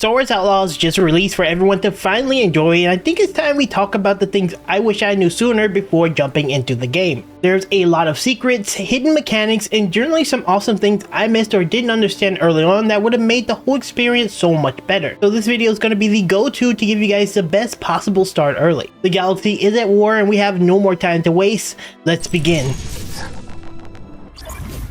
Star Wars Outlaws just released for everyone to finally enjoy, and I think it's time we talk about the things I wish I knew sooner before jumping into the game. There's a lot of secrets, hidden mechanics, and generally some awesome things I missed or didn't understand early on that would have made the whole experience so much better. So this video is going to be the go-to to give you guys the best possible start early. The galaxy is at war and we have no more time to waste. Let's begin.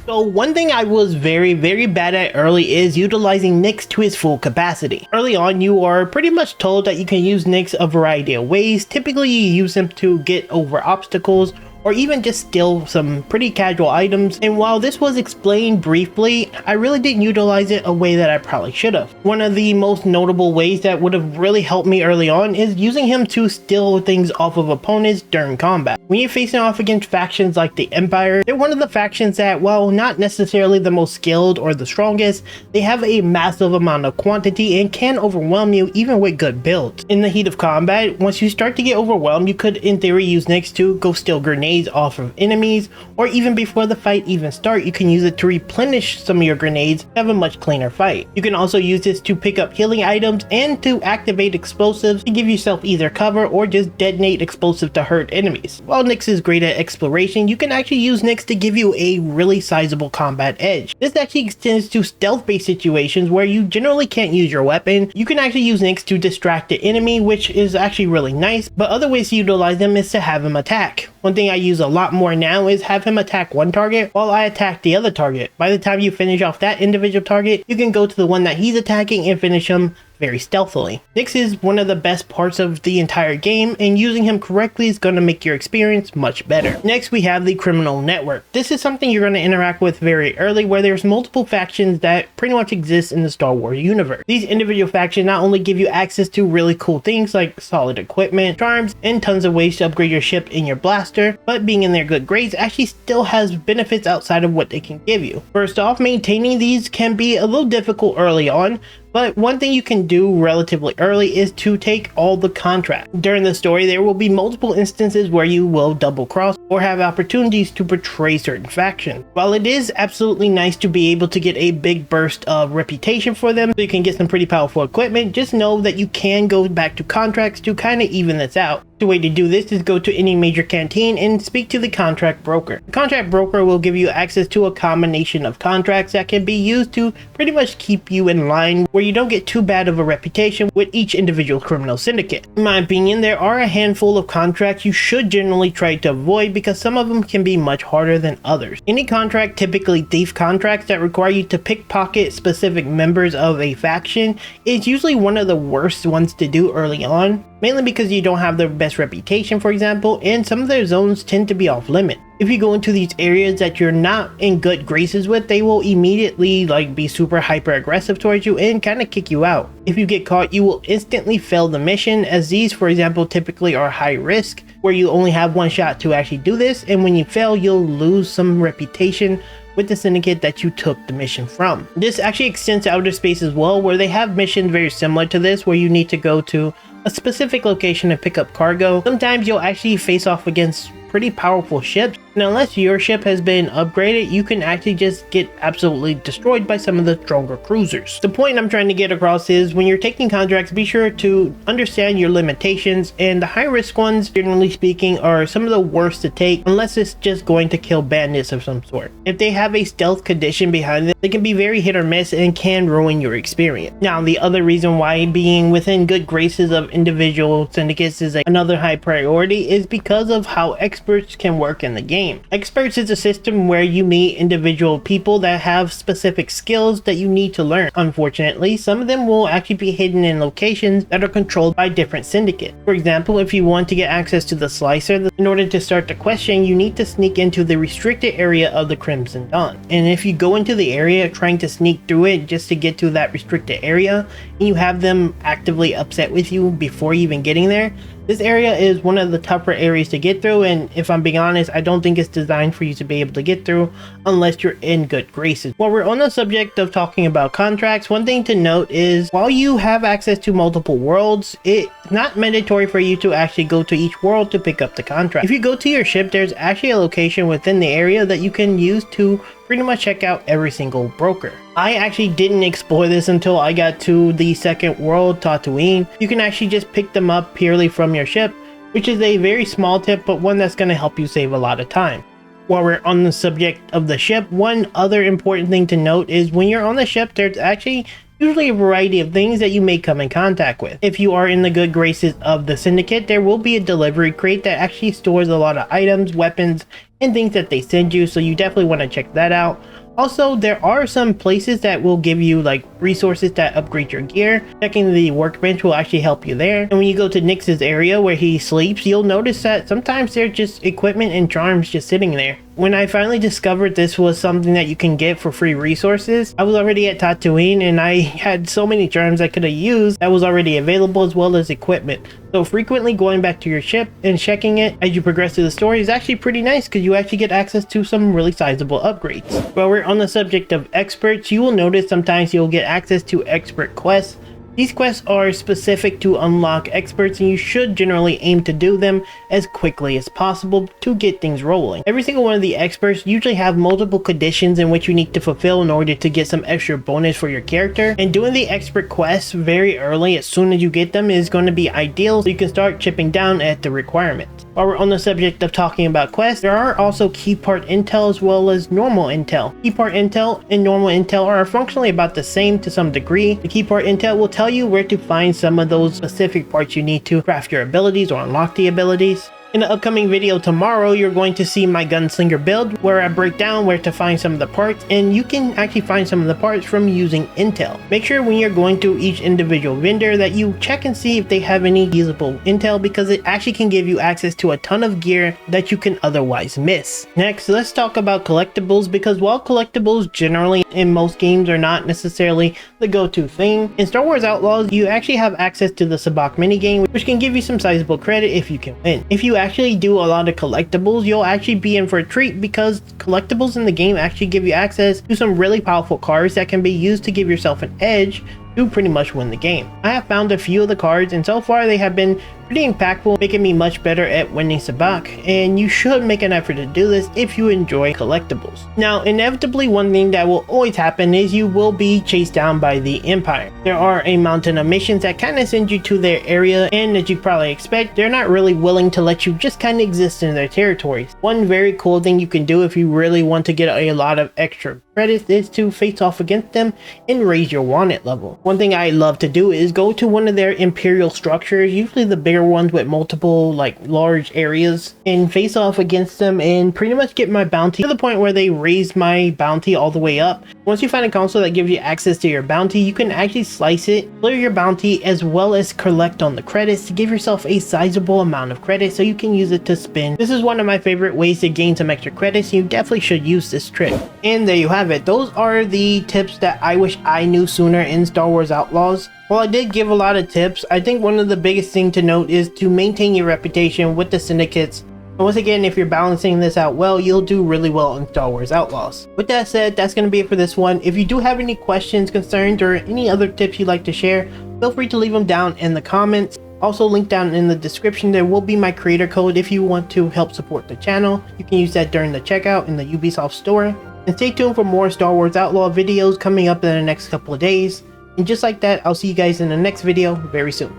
So one thing I was very bad at early is utilizing Nix to his full capacity. Early on, you are pretty much told that you can use Nix a variety of ways. Typically you use him to get over obstacles or even just steal some pretty casual items, and while this was explained briefly, I really didn't utilize it a way that I probably should have. One of the most notable ways that would have really helped me early on is using him to steal things off of opponents during combat. When you're facing off against factions like the Empire, they're one of the factions that, while not necessarily the most skilled or the strongest, they have a massive amount of quantity and can overwhelm you even with good builds. In the heat of combat, once you start to get overwhelmed, you could in theory use Nix to go steal grenades off of enemies, or even before the fight even starts, you can use it to replenish some of your grenades to have a much cleaner fight. You can also use this to pick up healing items and to activate explosives to give yourself either cover or just detonate explosives to hurt enemies. While Nix is great at exploration, you can actually use Nix to give you a really sizable combat edge. This actually extends to stealth-based situations where you generally can't use your weapon. You can actually use Nix to distract the enemy, which is actually really nice, but other ways to utilize them is to have him attack. One thing I use a lot more now is have him attack one target while I attack the other target. By the time you finish off that individual target, you can go to the one that he's attacking and finish him very stealthily. Nix is one of the best parts of the entire game, and using him correctly is going to make your experience much better. Next, we have the criminal network. This is something you're going to interact with very early, where there's multiple factions that pretty much exist in the Star Wars universe. These individual factions not only give you access to really cool things like solid equipment, charms, and tons of ways to upgrade your ship and your blaster, but being in their good grades actually still has benefits outside of what they can give you. First off, maintaining these can be a little difficult early on, but one thing you can do relatively early is to take all the contracts. During the story, there will be multiple instances where you will double cross or have opportunities to betray certain factions. While it is absolutely nice to be able to get a big burst of reputation for them, so you can get some pretty powerful equipment, just know that you can go back to contracts to kind of even this out. The way to do this is go to any major canteen and speak to the contract broker. The contract broker will give you access to a combination of contracts that can be used to pretty much keep you in line where you don't get too bad of a reputation with each individual criminal syndicate. In my opinion, there are a handful of contracts you should generally try to avoid because some of them can be much harder than others. Any contract, typically thief contracts that require you to pickpocket specific members of a faction, is usually one of the worst ones to do early on. Mainly because you don't have the best reputation, for example, and some of their zones tend to be off limit. If you go into these areas that you're not in good graces with, they will immediately be super hyper aggressive towards you and kind of kick you out. If you get caught, you will instantly fail the mission, as these, for example, typically are high risk, where you only have one shot to actually do this, and when you fail, you'll lose some reputation with the syndicate that you took the mission from. This actually extends to outer space as well, where they have missions very similar to this, where you need to go to a specific location to pick up cargo. Sometimes you'll actually face off against pretty powerful ships, and unless your ship has been upgraded, you can actually just get absolutely destroyed by some of the stronger cruisers. The point I'm trying to get across is when you're taking contracts, be sure to understand your limitations, and the high risk ones, generally speaking, are some of the worst to take unless it's just going to kill bandits of some sort. If they have a stealth condition behind them, they can be very hit or miss and can ruin your experience. Now, the other reason why being within good graces of individual syndicates is another high priority is because of how experts can work in the game. Experts is a system where you meet individual people that have specific skills that you need to learn. Unfortunately, some of them will actually be hidden in locations that are controlled by different syndicates. For example, if you want to get access to the slicer, in order to start the question, you need to sneak into the restricted area of the Crimson Dawn. And if you go into the area trying to sneak through it just to get to that restricted area, and you have them actively upset with you before even getting there, this area is one of the tougher areas to get through, and if I'm being honest, I don't think it's designed for you to be able to get through unless you're in good graces. While we're on the subject of talking about contracts, one thing to note is while you have access to multiple worlds, it's not mandatory for you to actually go to each world to pick up the contract. If you go to your ship, there's actually a location within the area that you can use to pretty much check out every single broker. I actually didn't explore this until I got to the second world, Tatooine. You can actually just pick them up purely from your ship, which is a very small tip, but one that's going to help you save a lot of time. While we're on the subject of the ship, one other important thing to note is when you're on the ship, there's actually usually a variety of things that you may come in contact with. If you are in the good graces of the Syndicate, there will be a delivery crate that actually stores a lot of items, weapons, and things that they send you, so you definitely want to check that out. Also, there are some places that will give you like resources that upgrade your gear. Checking the workbench will actually help you there. And when you go to Nix's area where he sleeps, you'll notice that sometimes there's just equipment and charms just sitting there. When I finally discovered this was something that you can get for free resources, I was already at Tatooine and I had so many charms I could have used that was already available, as well as equipment. So frequently going back to your ship and checking it as you progress through the story is actually pretty nice, because you actually get access to some really sizable upgrades. While we're on the subject of experts, you will notice sometimes you'll get access to expert quests. These quests are specific to unlock experts, and you should generally aim to do them as quickly as possible to get things rolling. Every single one of the experts usually have multiple conditions in which you need to fulfill in order to get some extra bonus for your character, and doing the expert quests very early as soon as you get them is going to be ideal, so you can start chipping down at the requirements. While we're on the subject of talking about quests, there are also key part intel as well as normal intel. Key part intel and normal intel are functionally about the same to some degree. The key part intel will tell you where to find some of those specific parts you need to craft your abilities or unlock the abilities. In the upcoming video tomorrow, you're going to see my gunslinger build, where I break down where to find some of the parts, and you can actually find some of the parts from using intel. Make sure when you're going to each individual vendor that you check and see if they have any usable intel, because it actually can give you access to a ton of gear that you can otherwise miss. Next, let's talk about collectibles, because while collectibles generally in most games are not necessarily the go-to thing, in Star Wars Outlaws you actually have access to the sabacc minigame, which can give you some sizable credit if you can win. If you actually do a lot of collectibles, you'll actually be in for a treat, because collectibles in the game actually give you access to some really powerful cards that can be used to give yourself an edge to pretty much win the game. I have found a few of the cards, and so far they have been pretty impactful, making me much better at winning sabacc, and you should make an effort to do this if you enjoy collectibles. Now, inevitably, one thing that will always happen is you will be chased down by the Empire. There are a mountain of missions that kind of send you to their area, and as you probably expect, they're not really willing to let you just kind of exist in their territories. One very cool thing you can do if you really want to get a lot of extra credits is to face off against them and raise your wanted level. One thing I love to do is go to one of their Imperial structures, usually the bigger ones with multiple large areas, and face off against them and pretty much get my bounty to the point where they raise my bounty all the way up. Once you find a console that gives you access to your bounty, you can actually slice it, clear your bounty, as well as collect on the credits to give yourself a sizable amount of credit so you can use it to spin. This is one of my favorite ways to gain some extra credits, and you definitely should use this trick. And there you have it. Those are the tips that I wish I knew sooner in Star Wars Outlaws. While I did give a lot of tips, I think one of the biggest things to note is to maintain your reputation with the syndicates. And once again, if you're balancing this out well, you'll do really well in Star Wars Outlaws. With that said, that's going to be it for this one. If you do have any questions, concerns, or any other tips you'd like to share, feel free to leave them down in the comments. Also, linked down in the description, there will be my creator code if you want to help support the channel. You can use that during the checkout in the Ubisoft store. And stay tuned for more Star Wars Outlaw videos coming up in the next couple of days. And just like that, I'll see you guys in the next video very soon.